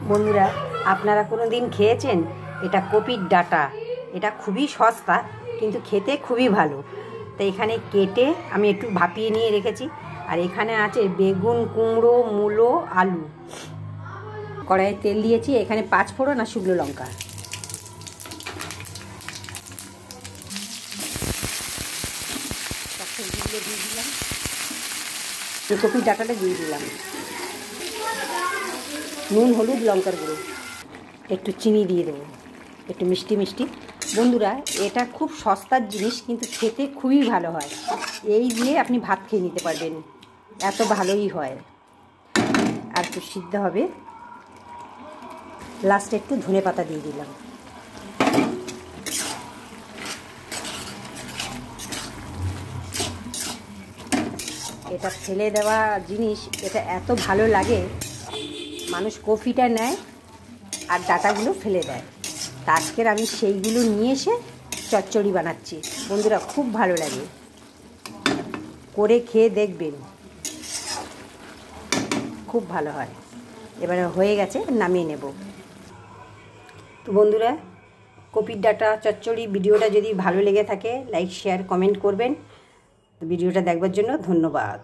বন্ধুরা, আপনারা কোনো দিন খেয়েছেন? এটা কপির ডাঁটা। এটা খুবই সস্তা কিন্তু খেতে খুবই ভালো। তো এখানে কেটে আমি একটু ভাপিয়ে নিয়ে রেখেছি। আর এখানে আছে বেগুন, কুমড়ো, মূলো, আলু। কড়াইয়ে তেল দিয়েছি, এখানে 5 ফোড়ন আর শুকনো লঙ্কা। সবজিগুলো দিয়ে দিলাম, কপির ডাঁটাটা দিয়ে দিলাম, নুন, হলুদ, লঙ্কার গুঁড়ো, একটু চিনি দিয়ে দেবো, একটু মিষ্টি মিষ্টি। বন্ধুরা, এটা খুব সস্তার জিনিস কিন্তু খেতে খুবই ভালো হয়। এই দিয়ে আপনি ভাত খেয়ে নিতে পারবেন, এত ভালোই হয়। আর একটু সিদ্ধ হবে, লাস্টে একটু ধনে পাতা দিয়ে দিলাম। এটা ফেলে দেওয়া জিনিস, এটা এত ভালো লাগে। মানুষ কপিটা নেয় আর ডাঁটাগুলো ফেলে দেয়। তা আজকের আমি সেইগুলো নিয়ে এসে চচ্চড়ি বানাচ্ছি। বন্ধুরা, খুব ভালো লাগে, করে খেয়ে দেখবেন, খুব ভালো হয়। এবারে হয়ে গেছে, নামিয়ে নেব। তো বন্ধুরা, কপির ডাঁটা চচ্চড়ি ভিডিওটা যদি ভালো লেগে থাকে লাইক, শেয়ার, কমেন্ট করবেন। ভিডিওটা দেখবার জন্য ধন্যবাদ।